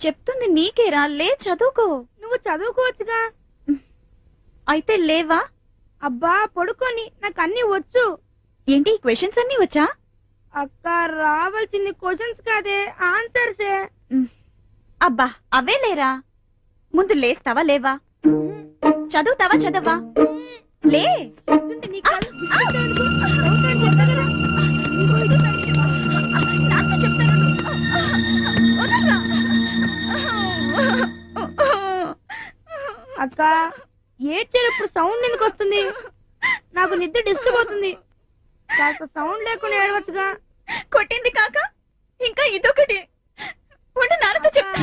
చెప్తుంది నీకేరా, లే చదువుకో. నువ్వు చదువుకోవచ్చుగా. అయితే లేవా? అబ్బా పడుకొని, నాకు అన్ని వచ్చు. ఏంటి క్వశ్చన్స్ అన్ని వచ్చా? అక్క రావాల్సింది క్వశ్చన్స్ కాదే, ఆన్సర్సే. అబ్బా అవే లేరా. ముందు లేస్తావా లేవా? చదువుతావా చదవా? లే. చెప్తుంటే నీ కళ్ళు బిగుతాయనుకో. చదువుతాను చెప్తా కదా. నాతో చెప్తాను. అక్క ఏడ్చేటప్పుడు సౌండ్ ఎందుకు వస్తుంది? నాకు నిద్ర డిస్టర్బ్ అవుతుంది. కాస్త సౌండ్ లేకుండా ఏడవచ్చుగా. కొట్టింది కాక ఇంకా ఇదొకటి. ఉండు నాన్నతో చెప్తా.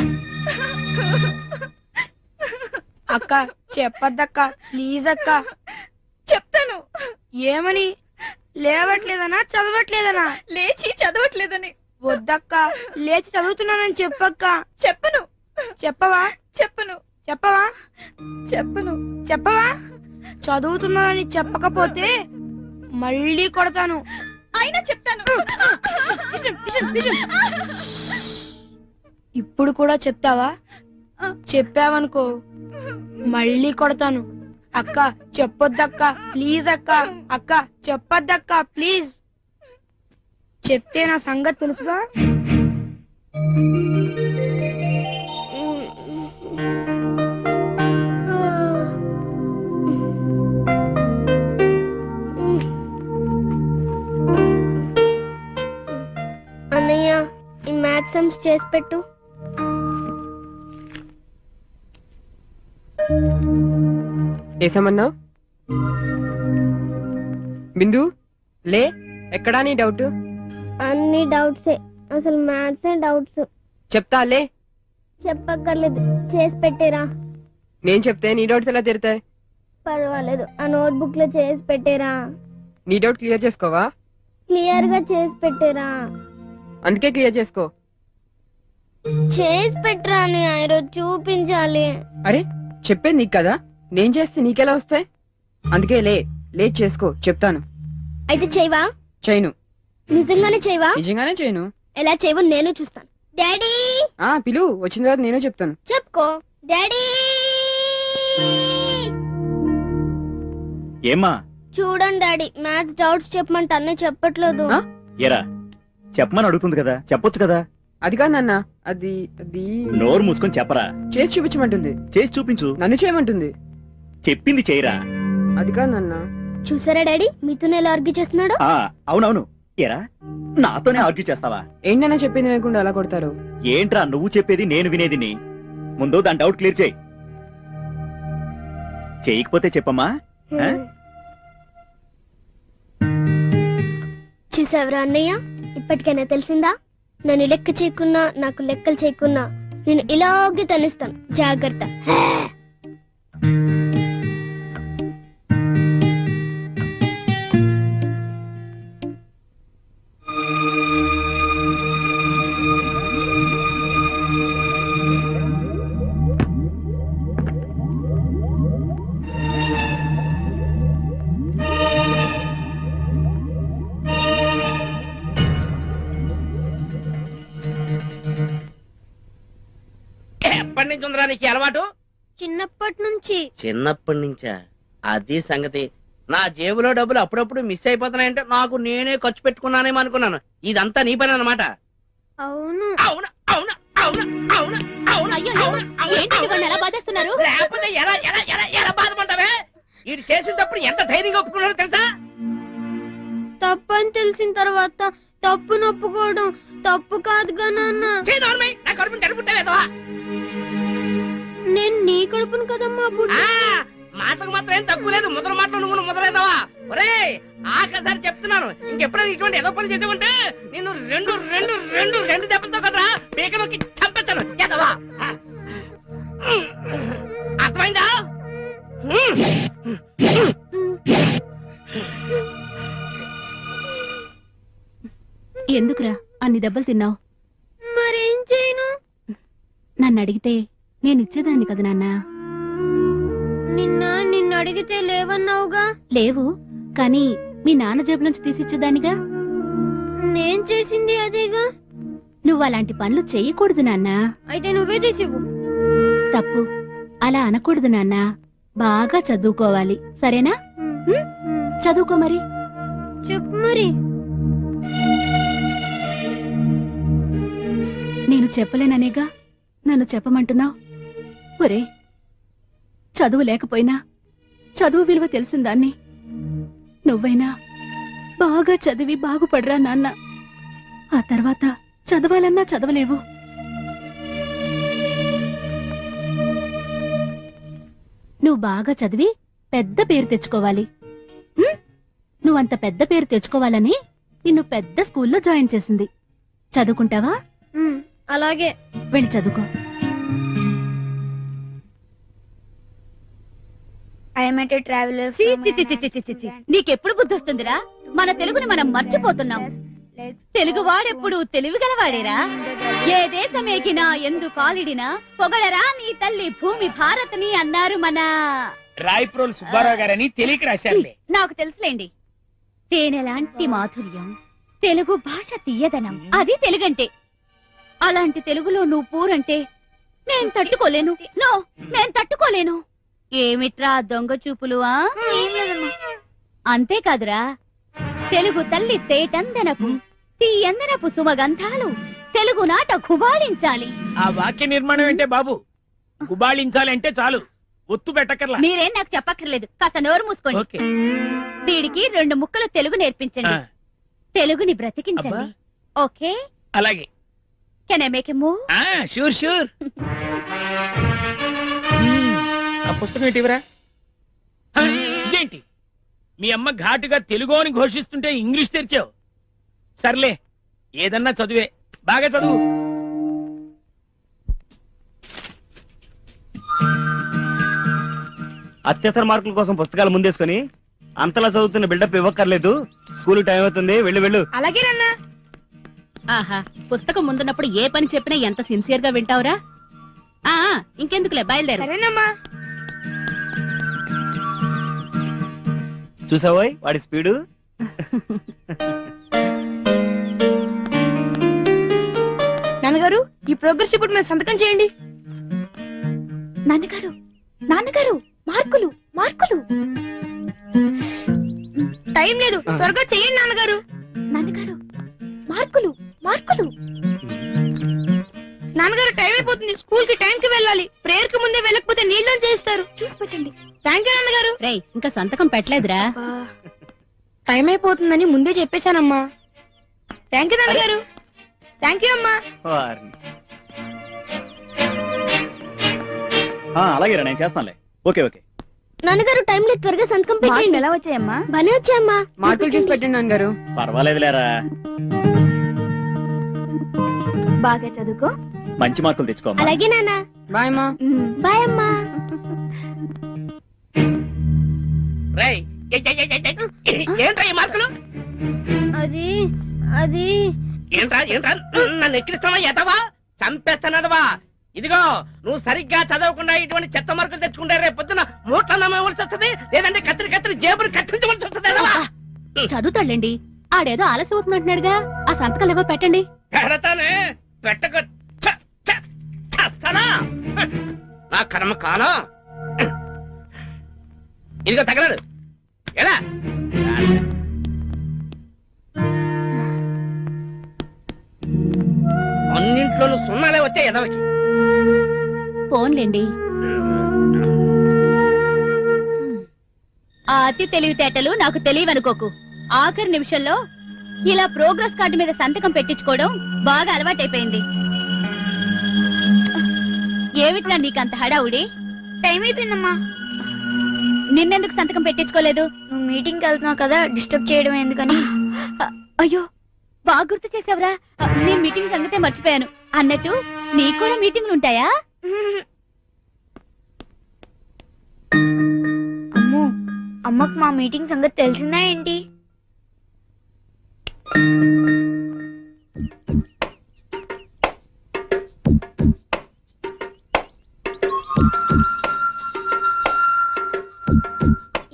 అక్క చెప్పద్దక్క, ప్లీజ్ అక్క. చెప్తాను. ఏమని? లేవట్లేదనా చదవట్లేదనా? లేచి చదవట్లేదని. వద్దక్క, లేచి చదువుతున్నానని చెప్పక్క. చెప్పను. చెప్పవా? చెప్పను. చెప్పవా? చెప్పను. చెప్పవా? చదువుతున్నానని చెప్పకపోతే మళ్ళీ కొడతాను. అయినా చెప్తాను. ఇప్పుడు కూడా చెప్తావా? చెప్పావనుకో మళ్ళీ కొడతాను. అక్క చెప్పొద్దక్క, ప్లీజ్ అక్క. అక్క చెప్పొద్దక్క, ప్లీజ్. చెప్తే నా సంగతి తెలుసుగా. అన్నయ్య ఈ మ్యాథ్స్ సమ్స్ చేసి పెట్టు. ఏసమన్నావు? బిందు లే. ఎక్కడా నీ డౌట్? అన్ని డౌట్సే, అసలు మ్యాథ్స్ డౌట్స్. చెప్తా లే. చెప్పక్కర్లేదు, చేసి పెట్టేరా. నేను చెప్తే నీ డౌట్స్ ఎలా తీరుతాయి? పర్వాలేదు, ఆ నోట్బుక్ లో చేసి పెట్టేరా. నీ డౌట్ క్లియర్ చేసుకోవా? క్లియర్ గా చేసి పెట్టేరా. అందుకే క్లియర్ చేసుకో. చేసి పెట్టరా అని ఈరోజు చూపించాలి. అరే చెప్పేది నీకు కదా, నేను చేస్తే నీకెలా వస్తాయి? అందుకే లే. లే చేసుకో, చెప్తాను. అయితే చేయవా? చేయను. నిజంగానే చేయవా? నిజంగానే చేయను. ఎలా చేయవో నేను చూస్తాను. డాడీ పిలు, వచ్చిన తర్వాత నేను చెప్తాను. చెప్పుకో. డాడీ ఏమ్మా? చూడండి డాడీ, మ్యాథ్స్ డౌట్స్ చెప్పమంటే అన్నీ చెప్పట్లేదు. ఎరా చెప్పమని అడుగుతుంది కదా, చెప్పొచ్చు కదా. అది కాదు నాన్న, అది అది నోరు మూసుకొని చెప్పరా. చేసి చూపించమంటుంది. చేసి చూపించు. నన్ను చేయమంటుంది. చెప్పింది చేయరా. అది కాదు నాన్న. చూసారా డాడీ, మీతోనే ఎలా ఆర్గ్యూ చేస్తున్నాడు? అవునవును. ఎరా నాతోనే ఆర్గ్యూ చేస్తావా? ఏంటన్నా చెప్పింది లేకుండా అలా కొడతారు? ఏంట్రా నువ్వు చెప్పేది నేను వినేది? ముందు దాని డౌట్ క్లియర్ చేయి. చేయకపోతే చెప్పమ్మా. చూసావరా అన్నయ్య, ఇప్పటికైనా తెలిసిందా? నన్ను లెక్క చేయకున్నా, నాకు లెక్కలు చేయకున్నా నేను ఇలాగే తనిస్తాను. జాగ్రత్త. ఎప్పటి నుంచి ఉందిరా నీకు అలవాటు? చిన్నప్పటి నుంచి. చిన్నప్పటి నుంచా? అది సంగతి. నా జేబులో డబ్బులు అప్పుడప్పుడు మిస్ అయిపోతున్నాయంటే నాకు నేనే ఖర్చు పెట్టుకున్నానేమో అనుకున్నాను. ఇదంతా నీ పని అన్నమాట. అవును. అవును అవును అవును అవును అవును. ఎలా బాధేస్తున్నారు? లేకపోతే ఎలా ఎలా ఎలా ఎలా బాధపడ్డావే? ఇది చేసేటప్పుడు ఎంత ధైర్యంగా ఒప్పుకున్నారో తెలుసా? తప్పని తెలిసిన తర్వాత తప్పు నొప్పుకోవడం తప్పు కాదుగా నాన్న. నా కడుపుని కడుపుంటావేదవా? నేను నీ కడుపును కదమ్మా పుట్టి. మాటకు మాత్రం ఏం తక్కువ లేదు. ముద్ర మాటలు నువ్వు ముద్రలేదవా? ఒరే ఆఖరిసారి చెప్తున్నాను, ఇంకెప్పుడైనా ఇటువంటి ఏదో పని చేసావంటే నేను రెండు రెండు రెండు రెండు దెబ్బలతో కదా పీకలోకి చంపేస్తాను. ఎదవా అర్థమైందా? ఎందుకురా అన్ని దెబ్బలు తిన్నావు? మరేం చేయను? నన్ను అడిగితే నేను ఇచ్చేదాన్ని కదా నాన్న. నిన్ను అడిగితే లేవన్నావుగా. లేవు, కానీ మీ నాన్న జేబు నుంచి తీసిచ్చేదానిగా. నేను చేసింది అదేగా. నువ్వు అలాంటి పనులు చెయ్యకూడదు నాన్నా. అయితే నువ్వే తీసివ్వు. తప్పు. అలా అనకూడదు నాన్నా. బాగా చదువుకోవాలి, సరేనా? చదువుకో మరి. చెప్పు మరి. నేను చెప్పలేననేగా నన్ను చెప్పమంటున్నావు. ఒరే, చదువు లేకపోయినా చదువు విలువ తెలిసిన దాన్ని నువ్వైనా బాగా చదివి బాగుపడరా నాన్న. ఆ తర్వాత చదవాలన్నా చదవలేవు. నువ్వు బాగా చదివి పెద్ద పేరు తెచ్చుకోవాలి. నువ్వంత పెద్ద పేరు తెచ్చుకోవాలని నిన్ను పెద్ద స్కూల్లో జాయిన్ చేసింది. చదువుకుంటావా? అలాగే. వెళ్ళి చదువుకో. నీకెప్పుడు బుద్ధి వస్తుందిరా? మన తెలుగుని మనం మర్చిపోతున్నాం. తెలుగు వాడెప్పుడు తెలివి గలవాడేరా. ఏ దేశం ఎగినా ఎందు కాలిడినా పొగడరా నీ తల్లి భూమి భారత్ని అన్నారు మన రాయప్రోలు సుబ్బారావు గారని తెలియక రాశారులే. నాకు తెలుసులేండి. తేనెలాంటి మాధుర్యం, తెలుగు భాష తీయదనం, అది తెలుగంటే. అలాంటి తెలుగులో నువ్వు పూరంటే నేను తట్టుకోలేను. నేను తట్టుకోలేను. ఏమిట్రా దొంగ చూపులు? అంతేకాదురా, తెలుగు తల్లి తేటందనపు తీయందనపు సుమగంధాలు తెలుగు నాట గుబాళించాలి. ఆ వాక్య నిర్మాణం అంటే బాబు, గుబాళించాలంటే చాలు, ఒత్తు పెట్టకర్లా. మీరేం నాకు చెప్పక్కర్లేదు, కాస్త నోరు మూసుకోండి. ఓకే. వీడికి 2 ముక్కలు తెలుగు నేర్పించండి. తెలుగుని బ్రతికించండి. ఓకే, అలాగే. Can I make a move? Sure sure. ఆ పుస్తకం ఏంటివరా? ఇదేంటి, మీ అమ్మ ఘాటుగా తెలుగు అని ఘోషిస్తుంటే ఇంగ్లీష్ తెరిచావు. సర్లే, ఏదన్నా చదువే, బాగా చదువు. అత్యవసర మార్కుల కోసం పుస్తకాలు ముందేసుకొని అంతలా చదువుతున్న బిల్డప్ ఇవ్వక్కర్లేదు. స్కూల్ టైం అవుతుంది, వెళ్ళు వెళ్ళు. అలాగే నాన్న. ఆహా, పుస్తకం ముందున్నప్పుడు ఏ పని చెప్పినా ఎంత సిన్సియర్ గా వింటావురా. ఇంకెందుకులే, బయలుదేరు. సరేనమ్మా. చూసావోయ్ వాడి స్పీడు. నాన్నగారు, ఈ ప్రోగ్రెస్ రిపోర్ట్ మీద సంతకం చేయండి. నాన్నగారు, నాన్నగారు, మార్కులు మార్కులు. టైం లేదు, త్వరగా చేయండి నాన్నగారు. నాన్నగారు, మార్కులు మార్కులు. నాన్నగారు, టైం అయిపోతుంది. స్కూల్ కి టైం కి వెళ్ళాలి. ప్రేయర్ కి ముందే వెళ్ళకపోతే నీళ్ళు చేస్తారు. చూసి పెట్టండి. థ్యాంక్ యూ నాన్నగారు. రేయ్, ఇంకా సంతకం పెట్టలేదురా. టైం అయిపోతుందని ముందే చెప్పేశానమ్మా. థ్యాంక్ యూ నాన్నగారు. థ్యాంక్ యూ అమ్మా. వారిని. అలాగే రా, నేను చేస్తానులే. Okay okay. నాన్నగారు టైం లేదు, త్వరగా సంతకం పెట్టండి. ఎలా వచ్చాయమ్మా? బానే వచ్చాయమ్మా. మార్కులు చూసి పెట్టండి నాన్నగారు. పర్వాలేదులేరా, బాగా చదువుకో, మంచి మార్కులు తెచ్చుకోమ్మా. అలాగే నాన్న. బాయ్ అమ్మా. బాయ్ అమ్మా. రేయ్, ఏంట్రా ఈ మార్కులు? అది అది ఏంట్రా ఏంట్రా నన్ను ఎక్కిరిస్తావా? ఎదవా, చంపేస్తానదవా. ఇదిగో, నువ్వు సరిగ్గా చదవకుండా ఇటువంటి చెత్త మార్కులు తెచ్చుకుంటే రేపు పొద్దున మూట్ల నమ్మవలసి వస్తుంది, లేదంటే కత్తిరి కత్తిరి జేబులు కట్టించవలసి వస్తుంది. చదువుతాడండి, ఆడేదో ఆలస్యం అవుతున్నట్టున్నాడుగా. ఆ సంతకాలు ఏవో పెట్టండి. పెడతానే, పెట్టక చేస్తానా? నా కర్మ కాలం. ఇదిగో తగలడు. ఎలా అన్నింట్లోనూ సున్నాలే వచ్చాయి ఎదవకి. ఫోన్లేండి. ఆ అతి తెలివితేటలు నాకు తెలియవనుకోకు. ఆఖరి నిమిషంలో ఇలా ప్రోగ్రెస్ కార్డు మీద సంతకం పెట్టించుకోవడం బాగా అలవాటైపోయింది. ఏమిట్రా నీకంత హడావుడి? టైం అయిపోయిందమ్మా. నిన్నెందుకు సంతకం పెట్టించుకోలేదు? నువ్వు మీటింగ్ కి వెళ్తున్నావు కదా, డిస్టర్బ్ చేయడం ఎందుకని. అయ్యో, బాగా గుర్తు చేసావురా. నేను మీటింగ్ సంగతే మర్చిపోయాను. అన్నట్టు నీకు కూడా మీటింగ్లు ఉంటాయా? అమ్మో, అమ్మకు మా మీటింగ్ సంగతి తెలిసిందా ఏంటి?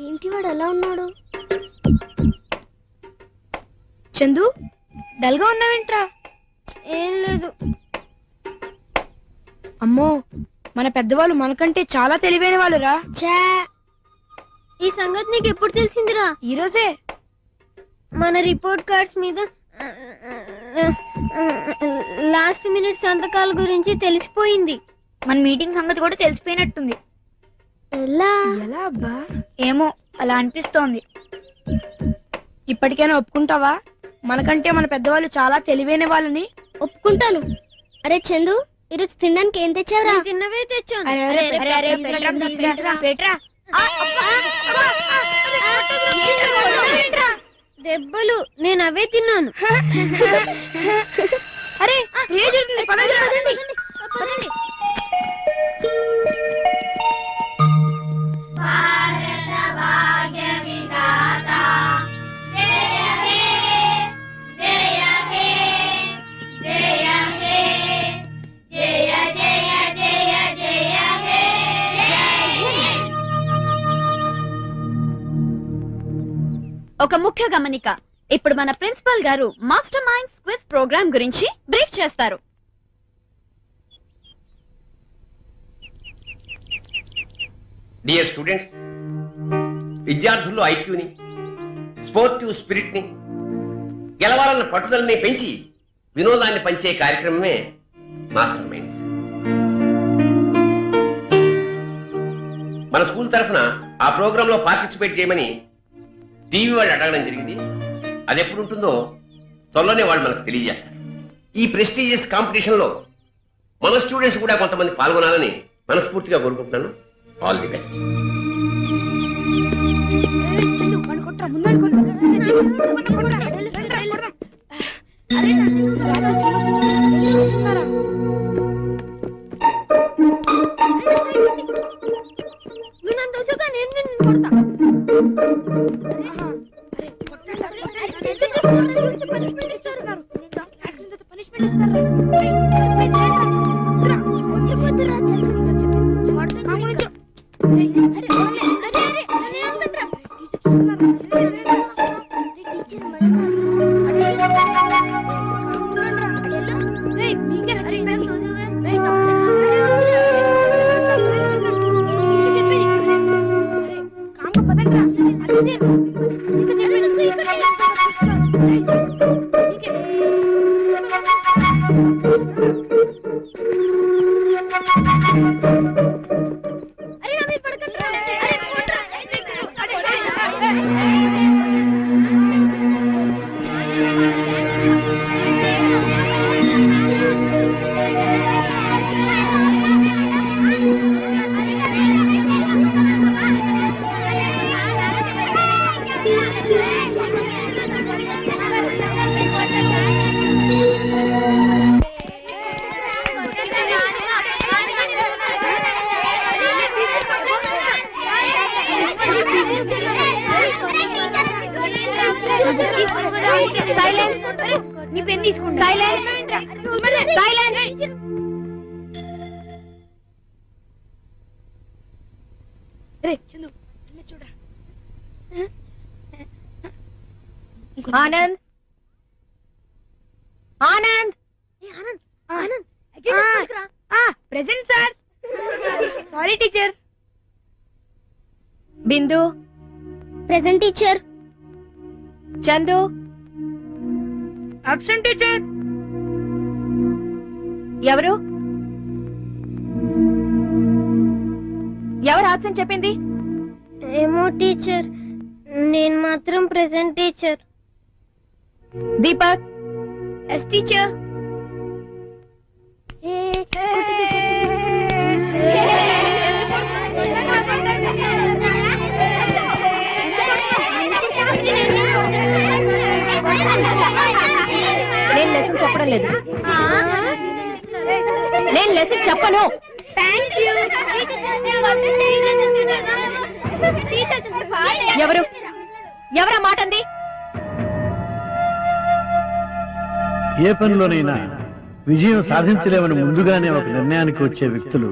ఏంటి వాడు అలా ఉన్నాడు? చందు, డల్ గా ఉన్నావేంట్రా? ఏం లేదు. అమ్మో, మన పెద్దవాళ్ళు మనకంటే చాలా తెలివైన వాళ్ళురా. ఛా, ఈ సంగతి నీకు ఎప్పుడు తెలిసిందిరా? ఈ రోజే. మన రిపోర్ట్ కార్డ్స్ మీద లాస్ట్ మినిట్ సంతకాల గురించి తెలిసిపోయింది. మన మీటింగ్ సంగతి కూడా తెలిసిపోయినట్టుంది. ఎలా? ఎలా అబ్బా? ఏమో అలా అనిపిస్తోంది. ఇప్పటికైనా ఒప్పుకుంటావా మనకంటే మన పెద్దవాళ్ళు చాలా తెలివైన వాళ్ళని? ఒప్పుకుంటాను. అరే చందు, ఈరోజు తినడానికి ఏం తెచ్చావురా? చిన్నవే తెచ్చాను. దెబ్బలు నేను అవే తిన్నాను. అరే ఏ జరుగుతుంది? పదండి. ఒక ముఖ్య గమనిక. ఇప్పుడు మన ప్రిన్సిపల్ గారు మాస్టర్ మైండ్స్ క్విజ్ ప్రోగ్రామ్ గురించి బ్రీఫ్ చేస్తారు. డియర్ స్టూడెంట్స్, విద్యార్థుల్లో ఐక్యూని, స్పోర్టివ్ స్పిరిట్ ని, గెలవాలన్న పట్టుదలని పెంచి వినోదాన్ని పంచే కార్యక్రమమే మాస్టర్ మైండ్స్. మన స్కూల్ తరఫున ఆ ప్రోగ్రామ్ లో పార్టిసిపేట్ చేయమని టీవీ వాళ్ళు అడగడం జరిగింది. అది ఎప్పుడు ఉంటుందో త్వరలోనే వాళ్ళు మనకు తెలియజేస్తారు. ఈ ప్రెస్టీజియస్ కాంపిటీషన్ లో మన స్టూడెంట్స్ కూడా కొంతమంది పాల్గొనాలని మనస్ఫూర్తిగా కోరుకుంటున్నాను. All the best. నువ్వు నన్ను దోషగా నేను నిన్ను కొడతా. Anand, Anand, present sir. Sorry teacher. Bindu, present teacher. Chandu, absent teacher. ఎవరు ఎవరు ఆబ్సెంట్ చెప్పింది? ఏమో టీచర్, నేను మాత్రం present teacher. Deepak, yes teacher. నేను లెసన్ చెప్పడం లేదు. నేను లెసన్ చెప్పను. ఎవరు ఎవరా మాట అంది? ఏ పనిలోనైనా విజయం సాధించలేమని ముందుగానే ఒక నిర్ణయానికి వచ్చే వ్యక్తులు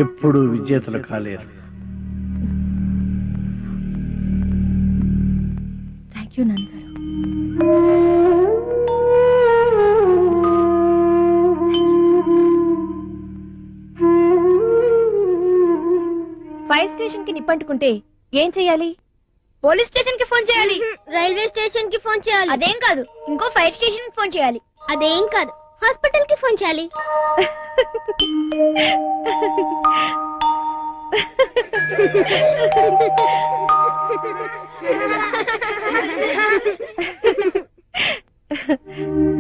ఎప్పుడూ విజేతలు కాలేరు. థ్యాంక్ యూ నాన్నగారు. ఫైర్ స్టేషన్ కి నిప్పంటుకుంటే ఏం చెయ్యాలి? పోలీస్ స్టేషన్ కి ఫోన్ చేయాలి. రైల్వే స్టేషన్ కి ఫోన్ చేయాలి. అదేం కాదు, ఇంకో ఫైర్ స్టేషన్ కి ఫోన్ చేయాలి. అదేం కాదు, హాస్పిటల్ కి ఫోన్ చేయాలి.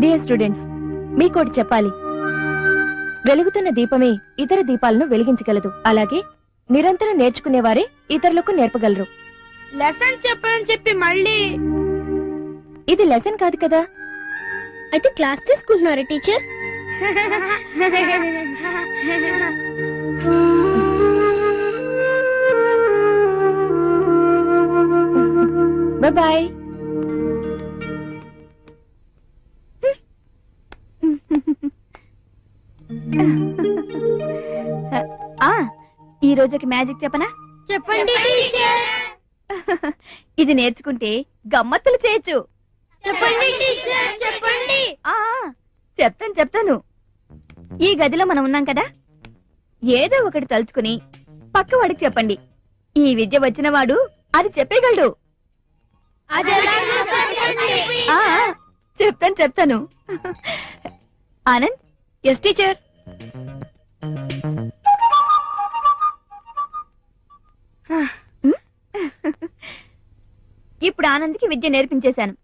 డియర్ స్టూడెంట్స్, మీకోటి చెప్పాలి. వెలుగుతున్న దీపమే ఇతర దీపాలను వెలిగించగలదు. అలాగే నిరంతరం నేర్చుకునేవారే ఇతరులకు నేర్పగలరు. లెసన్ చెప్పని చెప్పి మళ్ళీ ఇది లెసన్ కాదు కదా. అయితే క్లాస్ తీసుకుంటున్నారా టీచర్? బాయ్. ఈ రోజుకి మ్యాజిక్ చెప్పనా? చెప్పండి టీచర్. ఇది నేర్చుకుంటే గమ్మత్తులు చేయొచ్చు. చెప్పండి టీచర్, చెప్పండి. చెప్తాను. ఈ గదిలో మనం ఉన్నాం కదా, ఏదో ఒకటి తలుచుకుని పక్కవాడికి చెప్పండి. ఈ విద్య వచ్చిన వాడు అది చెప్పేయగలడు. చెప్తాను. ఆనంద్. Yes teacher. ఇప్పుడు ఆనంద్కి విద్య నేర్పించేశాను.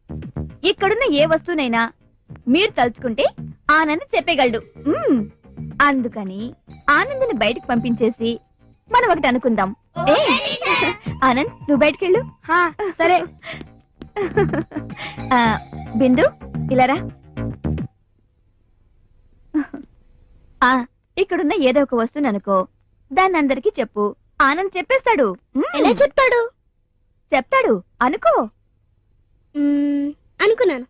ఇక్కడున్న ఏ వస్తువునైనా మీరు తలుచుకుంటే ఆనంద్ చెప్పగలడు. అందుకని ఆనంద్ని బయటకు పంపించేసి మనం ఒకటి అనుకుందాం. ఆనంద్, నువ్వు బయటకెళ్ళు. సరే. బిందు, ఇలారా. ఇక్కడున్న ఏదో ఒక వస్తువుని అనుకో, దాన్ని అందరికి చెప్పు. ఆనంద్ చెప్పేస్తాడు. ఎలా చెప్తాడు? చెప్తాడు, అనుకో. అనుకున్నాను.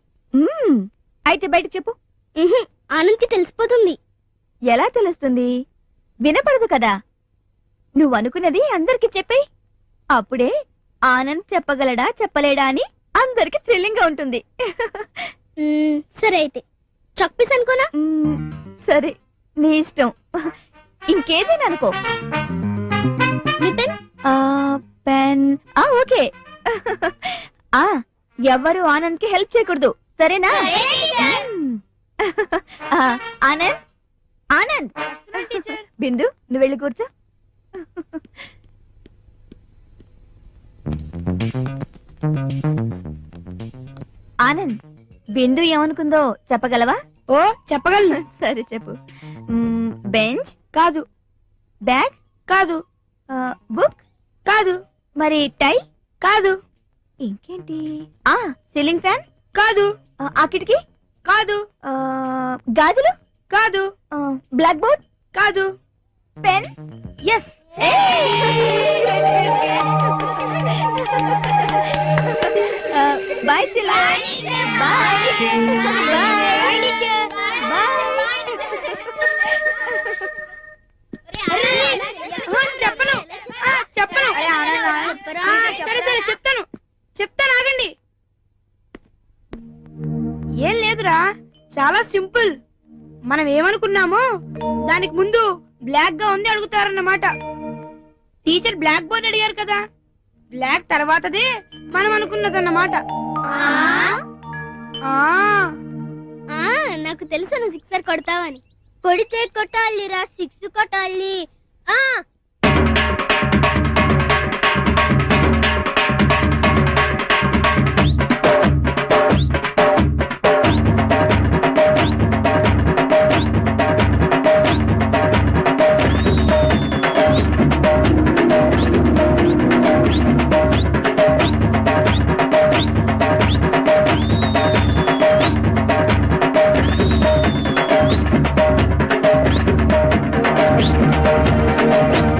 అయితే బయటకు చెప్పు. ఆనంద్కి తెలిసిపోతుంది. ఎలా తెలుస్తుంది? వినపడదు కదా. నువ్వు అనుకున్నది అందరికి చెప్పేయ్. అప్పుడే ఆనంద్ చెప్పగలడా చెప్పలేడా అని అందరికి థ్రిల్లింగ్ గా ఉంటుంది. సరే అయితే చాక్పీస్ అనుకోనా? సరే, నీ ఇష్టం. ఇంకేదైనా అనుకో. పెన్. ఓకే. ఎవరు ఆనంద్ కి హెల్ప్ చేయకూడదు, సరేనా? ఆనంద్, ఆనంద్. బిందు, నువ్వు వెళ్ళి కూర్చో. ఆనంద్, బిందు ఏమనుకుందో చెప్పగలవా? ఓ, చెప్పగలను. సరే చెప్పు. బెంచ్ కాదు. బ్యాగ్ కాదు. బుక్ కాదు. మరి టై కాదు. ఇంకేంటి? సీలింగ్ ఫ్యాన్ కాదు. ఆ కిటికీ కాదు. గాజులు కాదు. బ్లాక్ బోర్డ్ కాదు. Pen. Yes. Bye Chilla. Bye. చెప్పను. చెప్పను. సరే చెప్తాను, ఆగండి. ఏం లేదురా, చాలా సింపుల్. మనం ఏమనుకున్నామో దానికి ముందు బ్లాక్ గా ఉంది అడుగుతారన్నమాట. టీచర్ బ్లాక్ బోర్డ్ అడిగారు కదా, బ్లాక్ తర్వాతదే మనం అనుకున్నదన్నమాట. నాకు తెలుసు నువ్వు సిక్సర్ కొడతావని. కొడితే కొట్టాలిరా, సిక్స్ కొట్టాలి. Thank you.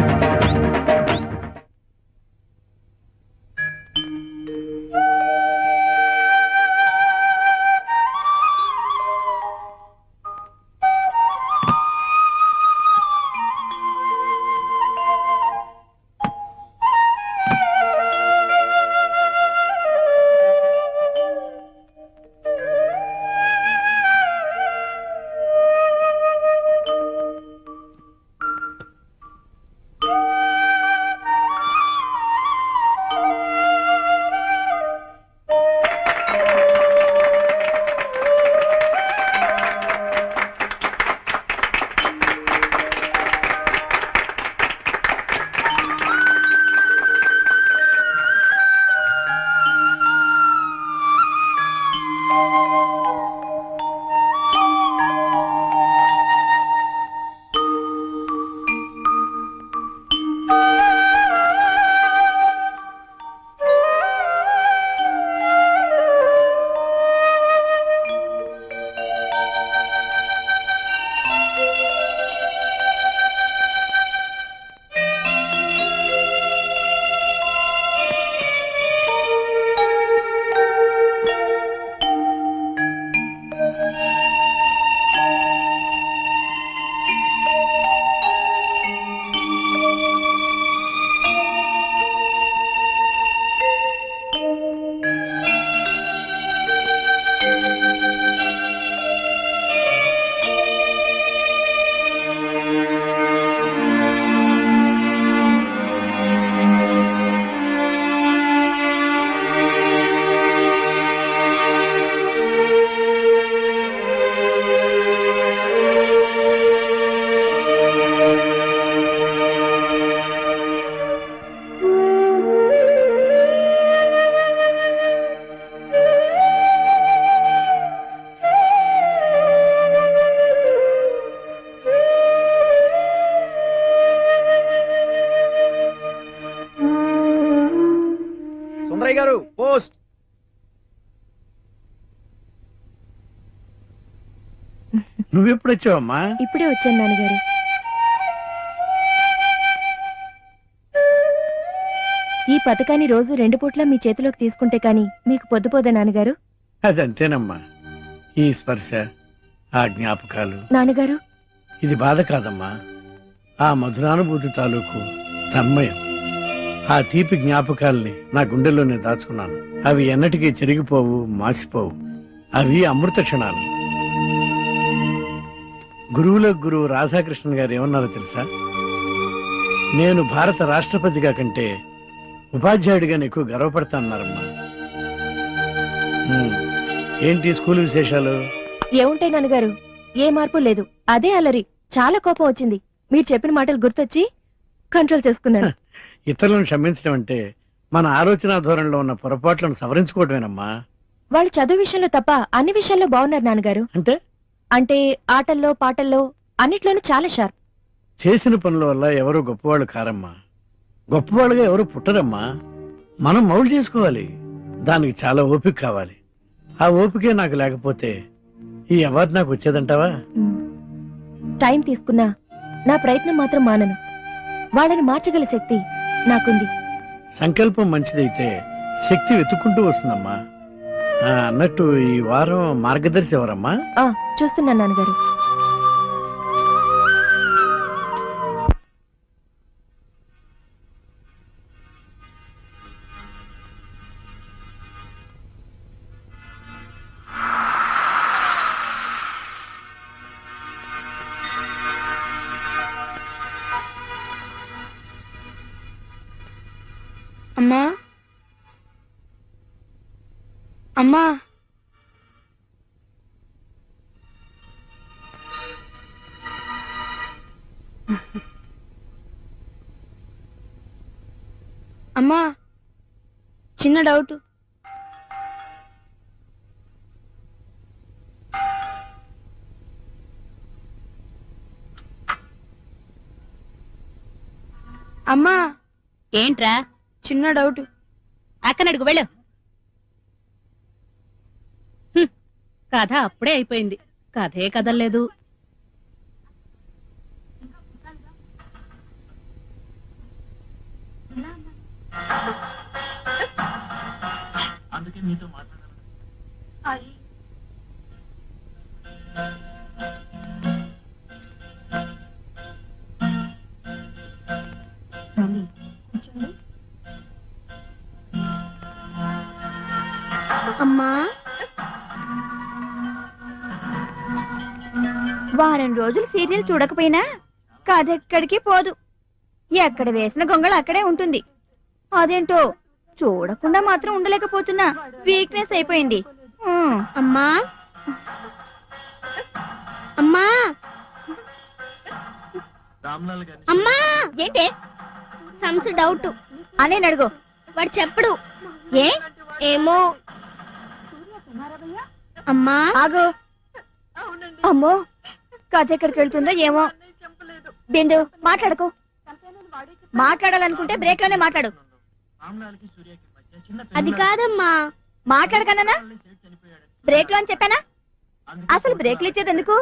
అమ్మాయి గారు పోస్ట్. నువ్వెప్పుడు వచ్చావమ్మా? ఇప్పుడే వచ్చాను నాన్నగారు. ఈ పథకాన్ని రోజు 2 పూట్ల మీ చేతిలోకి తీసుకుంటే కాని మీకు పొద్దుపోదా నాన్నగారు? అదంతేనమ్మా. ఈ స్పర్శ, ఆ జ్ఞాపకాలు. నాన్నగారు, ఇది బాధ కాదమ్మా, ఆ మధురానుభూతి తాలూకు తన్మయం. ఆ తీపి జ్ఞాపకాల్ని నా గుండెల్లోనే దాచుకున్నాను. అవి ఎన్నటికీ చెరిగిపోవు, మాసిపోవు. అవి అమృత క్షణాలు. గురువులకు గురువు రాధాకృష్ణన్ గారు ఏమన్నారో తెలుసా? నేను భారత రాష్ట్రపతిగా కంటే ఉపాధ్యాయుడిగా ఎక్కువ గర్వపడతానన్నారమ్మా. ఏంటి స్కూల్ విశేషాలు? ఏముంటాయి నాన్నగారు, ఏ మార్పు లేదు. అదే అల్లరి. చాలా కోపం వచ్చింది. మీరు చెప్పిన మాటలు గుర్తొచ్చి కంట్రోల్ చేసుకున్నాను. ఇతరులను క్షమించడం అంటే మన ఆలోచన ధోరణిలో ఉన్న పొరపాట్లను సవరించుకోవటమేనమ్మా. వాళ్ళు చదువు విషయంలో తప్ప అన్ని విషయాల్లో బాగున్నారు నాన్నగారు. అంటే ఆటల్లో, పాటల్లో అన్నిట్లోనూ చాలా షార్ప్. చేసిన పనుల వల్ల ఎవరు గొప్పవాళ్ళు కారమ్మా. గొప్పవాళ్ళుగా ఎవరు పుట్టరమ్మా. మనం మౌలు చేసుకోవాలి. దానికి చాలా ఓపిక కావాలి. ఆ ఓపికే నాకు లేకపోతే ఈ అవార్డు నాకు వచ్చేదంటావా? టైం తీసుకున్నా నా ప్రయత్నం మాత్రం మానను. వాళ్ళని మార్చగల శక్తి నాకుంది. సంకల్పం మంచిదైతే శక్తి వెతుక్కుంటూ వస్తుందమ్మా. అన్నట్టు ఈ వారం మార్గదర్శి ఎవరమ్మా? చూస్తున్నాను నాన్నగారు. అమ్మా, అమ్మా, అమ్మా, చిన్న డౌట్. అమ్మా, ఏంట్రా? చిన్న డౌట్. అక్కనడుగు వెళ్ళు. కథ అప్పుడే అయిపోయింది. కథే కదల్లేదు. అమ్మా, వారం రోజులు సీరియల్ చూడకపోయినా కథ ఎక్కడికి పోదు. ఎక్కడ వేసిన గొంగళ అక్కడే ఉంటుంది. అదేంటో చూడకుండా మాత్రం ఉండలేకపోతున్నా. వీక్నెస్ అయిపోయింది. అమ్మా, అమ్మా, అమ్మా. ఏంటే? సమ్స్ డౌట్ అనే అడుగు. వాడు చెప్పడు. ఏ? ఏమో. అమ్మా, ఆగు. అమ్మో, కథ ఎక్కడికి వెళ్తుందో ఏమో. బిందు, మాట్లాడకు. మాట్లాడాలనుకుంటే బ్రేక్ లోనే మాట్లాడు. అది కాదమ్మా. మాట్లాడకన్నా బ్రేక్ లో అని చెప్పానా? అసలు బ్రేక్లు ఇచ్చేది ఎందుకు?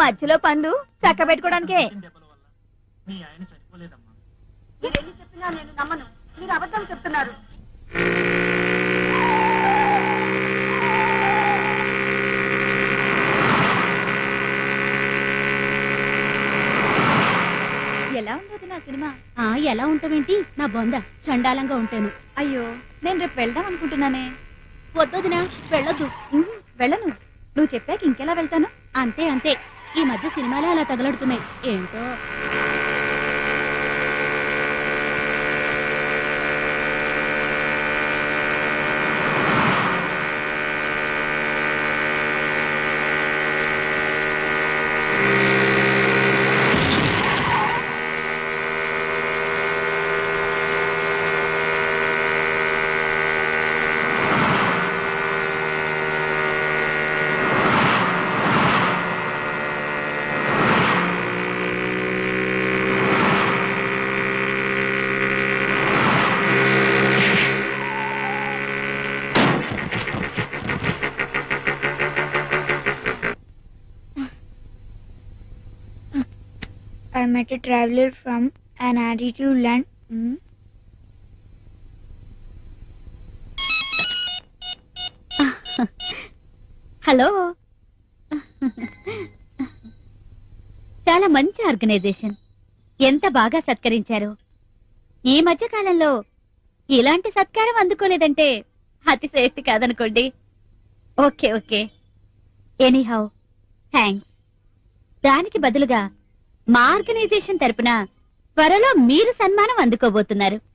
మధ్యలో పనులు చక్క పెట్టుకోవడానికే. ఎలా ఉండదు నా సినిమా? ఎలా ఉంటావేంటి? నా బొంద చండాలంగా ఉంటాను. అయ్యో, నేను రేపు వెళ్దాం అనుకుంటున్నానే. వద్దొదినా, వెళ్ళొద్దు. వెళ్ళను. నువ్వు చెప్పాక ఇంకెలా వెళ్తాను? అంతే అంతే. ఈ మధ్య సినిమాలే అలా తగలడుతున్నాయి ఏంటో. met a traveler from an attitude land. Hello. చాలా మంచి ఆర్గనైజేషన్. ఎంత బాగా సత్కరించారు. ఈ మధ్య కాలంలో ఇలాంటి సత్కారం అందుకోలేదంటే అతిశయోక్తి కాదనుకోండి. Okay okay, anyhow thanks. దానికి బదులుగా మా ఆర్గనైజేషన్ తరపున త్వరలో మీరు సన్మానం అందుకోబోతున్నారు.